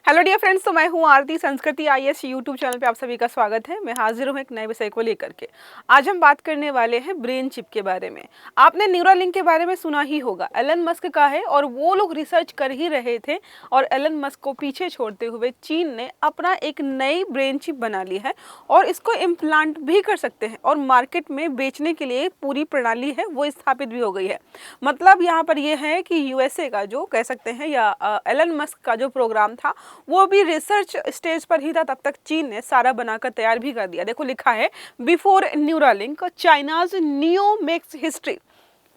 Hello dear friends, तो मैं हूँ आरती। संस्कृति आईएएस यूट्यूब चैनल पे आप सभी का स्वागत है। मैं हाजिर हूँ एक नए विषय को लेकर के। आज हम बात करने वाले हैं ब्रेन चिप के बारे में। आपने न्यूरालिंक के बारे में सुना ही होगा, एलन मस्क का है और वो लोग रिसर्च कर ही रहे थे और एलन मस्क को पीछे छोड़ते हुए चीन ने अपना एक नई ब्रेन चिप बना ली है और इसको इम्प्लांट भी कर सकते हैं और मार्केट में बेचने के लिए पूरी प्रणाली है वो स्थापित भी हो गई है। मतलब यहाँ पर यह है कि यूएसए का जो कह सकते हैं या एलन मस्क का जो प्रोग्राम था वो भी रिसर्च स्टेज पर ही था, तब तक चीन ने सारा बनाकर तैयार भी कर दिया। देखो लिखा है before Neuralink China's neo makes history.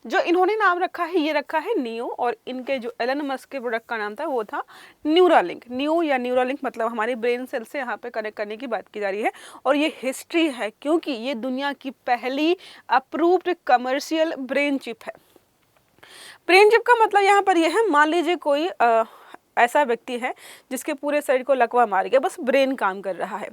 जो इन्होंने नाम रखा है ये रखा है नियो और इनके जो एलन मस्क के प्रोडक्ट का नाम था वो था न्यूरालिंक। न्यू या न्यूरालिंक मतलब हमारे ब्रेन सेल से यहाँ पे कनेक्ट करने की बात की जा रही है और ये हिस्ट्री है क्योंकि ये दुनिया की पहली अप्रूव्ड कमर्शियल ब्रेन चिप है। ब्रेन चिप का मतलब यहाँ पर यह है, मान लीजिए कोई ऐसा व्यक्ति है जिसके पूरे शरीर को लकवा मार गया, बस ब्रेन काम कर रहा है।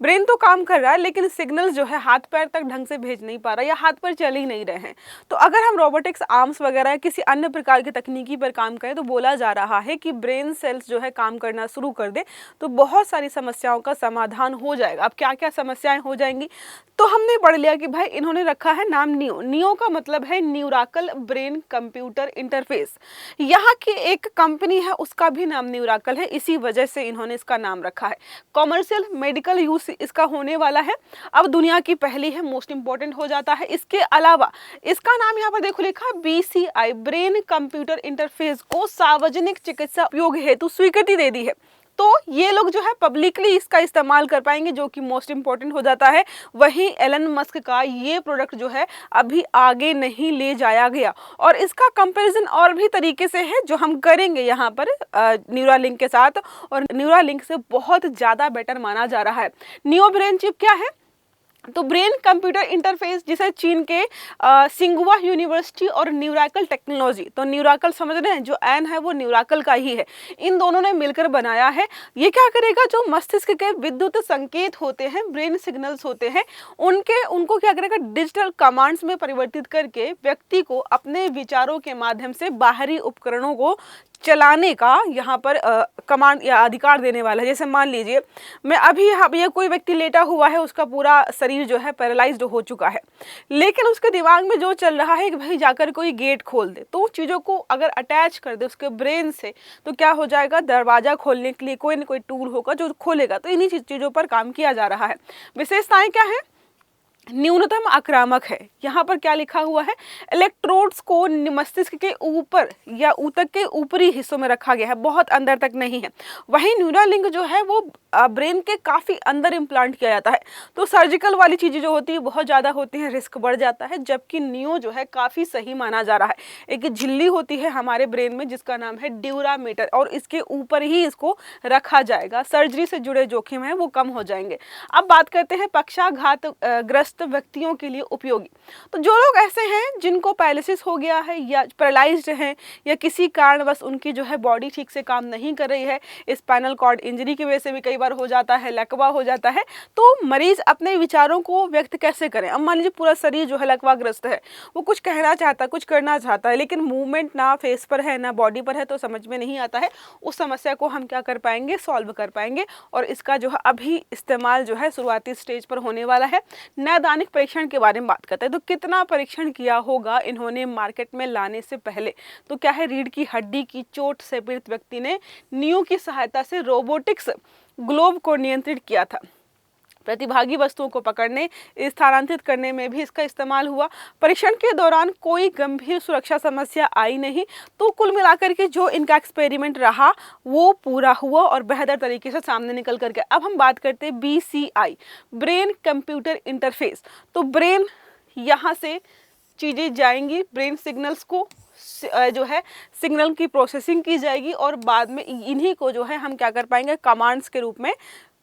ब्रेन तो काम कर रहा है लेकिन सिग्नल जो है हाथ पैर तक ढंग से भेज नहीं पा रहा या हाथ पैर चल ही नहीं रहे हैं। तो अगर हम रोबोटिक्स आर्म्स वगैरह किसी अन्य प्रकार की तकनीकी पर काम करें तो बोला जा रहा है कि ब्रेन सेल्स जो है काम करना शुरू कर दे तो बहुत सारी समस्याओं का समाधान हो जाएगा। अब क्या क्या समस्याएं हो जाएंगी तो हमने पढ़ लिया कि भाई इन्होंने रखा है नाम नियो। नियो का मतलब है न्यूराकल ब्रेन कंप्यूटर इंटरफेस। यहाँ की एक कंपनी है उसका भी नाम न्यूराकल है, इसी वजह से इन्होंने इसका नाम रखा है। कॉमर्शियल मेडिकल यूज इसका होने वाला है, अब दुनिया की पहली है, मोस्ट इंपॉर्टेंट हो जाता है। इसके अलावा इसका नाम यहाँ पर देखो लिखा है बीसीआई ब्रेन कंप्यूटर इंटरफेस को सार्वजनिक चिकित्सा उपयोग हेतु स्वीकृति दे दी है। तो ये लोग जो है पब्लिकली इसका इस्तेमाल कर पाएंगे जो कि मोस्ट इंपॉर्टेंट हो जाता है। वहीं एलन मस्क का ये प्रोडक्ट जो है अभी आगे नहीं ले जाया गया और इसका कंपैरिजन और भी तरीके से है जो हम करेंगे यहाँ पर न्यूरालिंक के साथ, और न्यूरालिंक से बहुत ज़्यादा बेटर माना जा रहा है। नियो ब्रेन चिप क्या है तो ब्रेन कंप्यूटर इंटरफेस जिसे चीन के सिंगुआ यूनिवर्सिटी और न्यूराकल टेक्नोलॉजी, तो न्यूराकल समझ रहे हैं, जो एन है वो न्यूराकल का ही है, इन दोनों ने मिलकर बनाया है। ये क्या करेगा, जो मस्तिष्क के विद्युत संकेत होते हैं, ब्रेन सिग्नल्स होते हैं, उनको क्या करेगा, डिजिटल कमांड्स में परिवर्तित करके व्यक्ति को अपने विचारों के माध्यम से बाहरी उपकरणों को चलाने का यहाँ पर कमांड या अधिकार देने वाला है। जैसे मान लीजिए मैं अभी यहाँ ये कोई व्यक्ति लेटा हुआ है, उसका पूरा शरीर जो है पैरालाइज्ड हो चुका है, लेकिन उसके दिमाग में जो चल रहा है कि भाई जाकर कोई गेट खोल दे, तो चीज़ों को अगर अटैच कर दे उसके ब्रेन से तो क्या हो जाएगा, दरवाज़ा खोलने के लिए कोई ना कोई टूल होगा जो खोलेगा। तो इन्हीं चीज़ों पर काम किया जा रहा है। विशेषताएं क्या है, न्यूनतम आक्रामक है। यहाँ पर क्या लिखा हुआ है, इलेक्ट्रोड्स को मस्तिष्क के ऊपर या ऊतक के ऊपरी हिस्सों में रखा गया है, बहुत अंदर तक नहीं है। वहीं न्यूरालिंक जो है वो ब्रेन के काफ़ी अंदर इम्प्लांट किया जाता है। तो सर्जिकल वाली चीज़ें जो होती है बहुत ज़्यादा होती हैं, रिस्क बढ़ जाता है, जबकि नियो जो है काफ़ी सही माना जा रहा है। एक झिल्ली होती है हमारे ब्रेन में जिसका नाम है ड्यूरामीटर और इसके ऊपर ही इसको रखा जाएगा। सर्जरी से जुड़े जोखिम हैं वो कम हो जाएंगे। अब बात करते हैं पक्षाघात ग्रस्त व्यक्तियों के लिए उपयोगी। तो जो लोग ऐसे हैं जिनको पैरालिसिस हो गया है या पैरालाइज्ड हैं या किसी कारणवश उनकी जो है बॉडी ठीक से काम नहीं कर रही है, स्पाइनल कॉर्ड इंजरी की वजह से भी कई बार हो जाता है, लकवा हो जाता है, तो मरीज अपने विचारों को व्यक्त कैसे करें। अब मान लीजिए पूरा शरीर जो है लकवाग्रस्त है, वो कुछ कहना चाहता है, कुछ करना चाहता है, लेकिन मूवमेंट ना फेस पर है ना बॉडी पर है, तो समझ में नहीं आता है। उस समस्या को हम क्या कर पाएंगे, सॉल्व कर पाएंगे। और इसका जो है अभी इस्तेमाल जो है शुरुआती स्टेज पर होने वाला है। नैदानिक परीक्षण के बारे में बात करते हैं तो कितना परीक्षण किया होगा इन्होंने मार्केट में लाने से पहले। तो क्या है, रीढ़ की हड्डी की चोट से पीड़ित व्यक्ति ने नियो की सहायता से रोबोटिक्स ग्लोब को नियंत्रित किया था। प्रतिभागी वस्तुओं को पकड़ने, स्थानांतरित करने में भी इसका इस्तेमाल हुआ। परीक्षण के दौरान कोई गंभीर सुरक्षा समस्या आई नहीं। तो कुल मिलाकर के जो इनका एक्सपेरिमेंट रहा वो पूरा हुआ और बेहतर तरीके से सामने निकल करके। अब हम बात करते हैं बीसीआई ब्रेन कंप्यूटर इंटरफेस। तो ब्रेन यहाँ से चीज़ें जाएंगी, ब्रेन सिग्नल्स को जो है सिग्नल की प्रोसेसिंग की जाएगी और बाद में इन्हीं को जो है हम क्या कर पाएंगे, कमांड्स के रूप में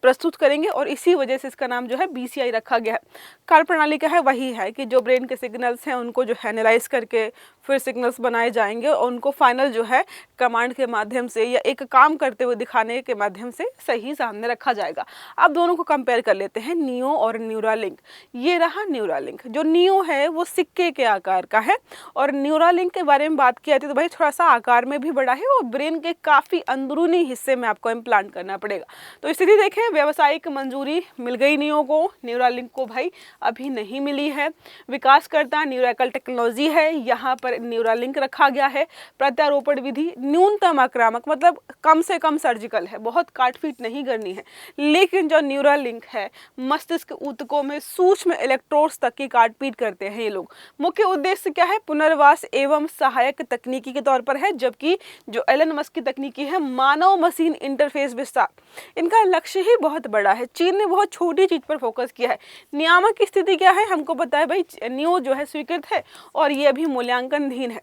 प्रस्तुत करेंगे और इसी वजह से इसका नाम जो है बीसीआई रखा गया है। कार्यप्रणाली क्या है, वही है कि जो ब्रेन के सिग्नल्स हैं उनको जो है एनालाइज करके फिर सिग्नल्स बनाए जाएंगे और उनको फाइनल जो है कमांड के माध्यम से या एक काम करते हुए दिखाने के माध्यम से सही सामने रखा जाएगा। अब दोनों को कंपेयर कर लेते हैं, नियो और न्यूरालिंक। ये रहा न्यूरालिंक। जो नियो है वो सिक्के के आकार का है और न्यूरालिंक के बारे में बात की जाती है तो भाई थोड़ा सा आकार में भी बड़ा है और ब्रेन के काफ़ी अंदरूनी हिस्से में आपको इम्प्लांट करना पड़ेगा। तो स्थिति देखें, व्यावसायिक मंजूरी मिल गई नियो को, न्यूरालिंक को भाई अभी नहीं मिली है। विकासकर्ता न्यूरैकल टेक्नोलॉजी है, यहाँ पर न्यूरालिंक रखा गया है। प्रत्यारोपण विधि न्यूनतम आक्रामक, मतलब कम से कम सर्जिकल है, बहुत काटपीट नहीं करनी है। लेकिन जो न्यूरालिंक है मस्तिष्क ऊतकों में सूक्ष्म इलेक्ट्रोड्स तक की काटपीट करते हैं ये लोग। मुख्य उद्देश्य क्या है? पुनर्वास एवं सहायक तकनीकी के तौर पर है, जबकि जो एलन मस्क की तकनीकी है मानव मशीन इंटरफेस विस्तार, इनका लक्ष्य ही बहुत बड़ा है। चीन ने बहुत छोटी चीज पर फोकस किया है। नियामक की स्थिति क्या है? हमको पता है भाई, नियो जो है स्वीकृत है और ये अभी मूल्यांकनधीन है।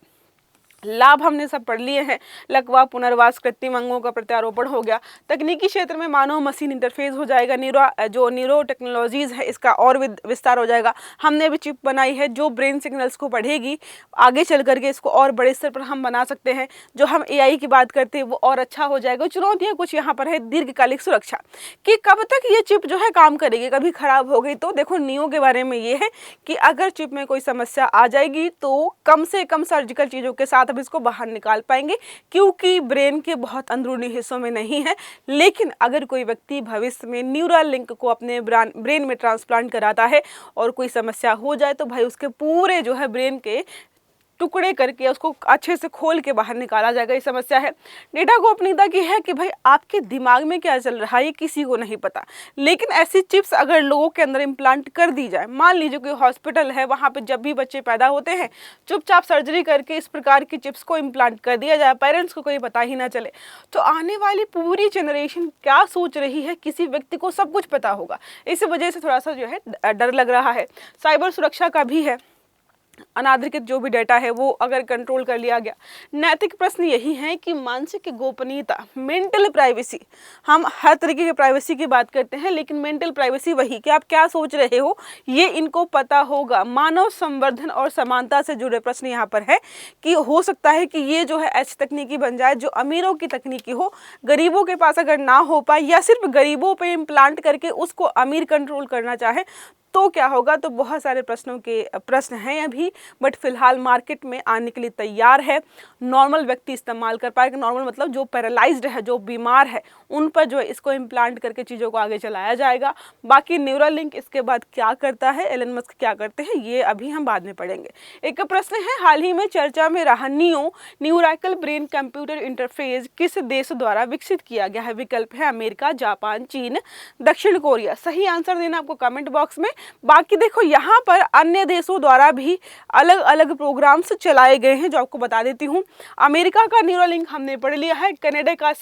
लाभ हमने सब पढ़ लिए हैं, लकवा, पुनर्वास, कृत्रिम अंगों का प्रत्यारोपण हो गया। तकनीकी क्षेत्र में मानव मशीन इंटरफेस हो जाएगा। न्यूरो टेक्नोलॉजीज है इसका और विस्तार हो जाएगा। हमने भी चिप बनाई है जो ब्रेन सिग्नल्स को पढ़ेगी, आगे चल करके इसको और बड़े स्तर पर हम बना सकते हैं। जो हम AI की बात करते हैं वो और अच्छा हो जाएगा। चुनौतियाँ कुछ यहाँ पर है, दीर्घकालिक सुरक्षा कि कब तक ये चिप जो है काम करेगी, कभी खराब हो गई तो। देखो नियो के बारे में ये है कि अगर चिप में कोई समस्या आ जाएगी तो कम से कम सर्जिकल चीज़ों के साथ इसको बाहर निकाल पाएंगे, क्योंकि ब्रेन के बहुत अंदरूनी हिस्सों में नहीं है। लेकिन अगर कोई व्यक्ति भविष्य में न्यूरालिंक को अपने ब्रेन में ट्रांसप्लांट कराता है और कोई समस्या हो जाए तो भाई उसके पूरे जो है ब्रेन के टुकड़े करके उसको अच्छे से खोल के बाहर निकाला जाएगा। ये समस्या है। डेटा गोपनीयता की है कि भाई आपके दिमाग में क्या चल रहा है ये किसी को नहीं पता। लेकिन ऐसी चिप्स अगर लोगों के अंदर इम्प्लांट कर दी जाए, मान लीजिए कोई हॉस्पिटल है, वहाँ पे जब भी बच्चे पैदा होते हैं चुपचाप सर्जरी करके इस प्रकार की चिप्स को इम्प्लांट कर दिया जाए, पेरेंट्स को कोई पता ही ना चले, तो आने वाली पूरी जनरेशन क्या सोच रही है किसी व्यक्ति को सब कुछ पता होगा। इस वजह से थोड़ा सा जो है डर लग रहा है। साइबर सुरक्षा का भी है, अनाधिकृत जो भी डेटा है वो अगर कंट्रोल कर लिया गया। नैतिक प्रश्न यही है कि मानसिक गोपनीयता, मेंटल प्राइवेसी, हम हर तरीके की प्राइवेसी की बात करते हैं लेकिन मेंटल प्राइवेसी वही कि आप क्या सोच रहे हो ये इनको पता होगा। मानव संवर्धन और समानता से जुड़े प्रश्न यहाँ पर है कि हो सकता है कि ये जो है ऐसी तकनीकी बन जाए जो अमीरों की तकनीकी हो, गरीबों के पास अगर ना हो पाए या सिर्फ गरीबों पे इम्प्लांट करके उसको अमीर कंट्रोल करना चाहे तो क्या होगा। तो बहुत सारे प्रश्न हैं अभी, बट फिलहाल मार्केट में आने के लिए तैयार है। नॉर्मल व्यक्ति इस्तेमाल कर पाएगा। नॉर्मल मतलब जो पैरालाइज्ड है, जो बीमार है, उन पर जो है इसको इम्प्लांट करके चीज़ों को आगे चलाया जाएगा। बाकी न्यूरालिंक इसके बाद क्या करता है, एलन मस्क क्या करते हैं, ये अभी हम बाद में पढ़ेंगे। एक प्रश्न है, हाल ही में चर्चा में रहा न्यूरैकल ब्रेन कंप्यूटर इंटरफेस किस देश द्वारा विकसित किया गया है? विकल्प है अमेरिका, जापान, चीन, दक्षिण कोरिया। सही आंसर देना आपको कमेंट बॉक्स में। बाकी देखो यहाँ पर अन्य देशों द्वारा भी अलग अलग प्रोग्राम्स चलाए गए हैं जो आपको बता देती हूँ। अमेरिका का न्यूरालिंक हमने पढ़ लिया है। कनाडा का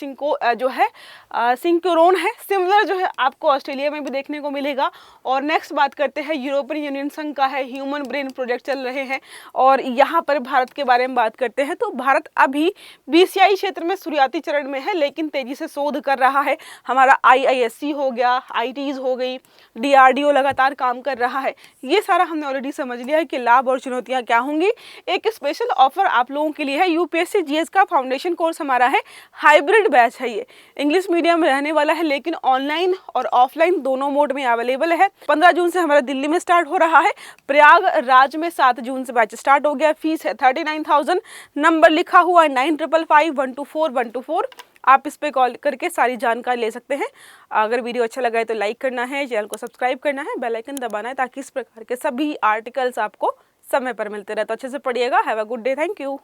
सिंक्रोन है। सिमिलर जो है आपको ऑस्ट्रेलिया में भी देखने को मिलेगा। और नेक्स्ट बात करते हैं, यूरोपियन यूनियन संघ का है, ह्यूमन ब्रेन प्रोजेक्ट चल रहे हैं। और यहाँ पर भारत के बारे में बात करते हैं तो भारत अभी BCI क्षेत्र में शुरुआती चरण में है लेकिन तेजी से शोध कर रहा है। हमारा IISc हो गया, IITs हो गई, DRDO लगातार काम कर रहा है। ये सारा हमने ऑलरेडी समझ लिया है कि लाभ और चुनौतियां क्या होंगी। एक स्पेशल ऑफर आप लोगों के लिए है, UPSC GS का फाउंडेशन कोर्स हमारा है, हाइब्रिड बैच है। ये इंग्लिश मीडियम में रहने वाला है लेकिन ऑनलाइन और ऑफलाइन दोनों मोड में अवेलेबल है। 15 जून से हमारा दिल्ली में स्टार्ट हो रहा है, प्रयागराज में 7 जून से बैच स्टार्ट हो गया। फीस है 39,000। नंबर लिखा हुआ 9555124124। आप इस पे कॉल करके सारी जानकारी ले सकते हैं। अगर वीडियो अच्छा लगा है तो लाइक करना है, चैनल को सब्सक्राइब करना है, बेल आइकन दबाना है ताकि इस प्रकार के सभी आर्टिकल्स आपको समय पर मिलते रहे। तो अच्छे से पढ़िएगा। Have a good day. Thank you.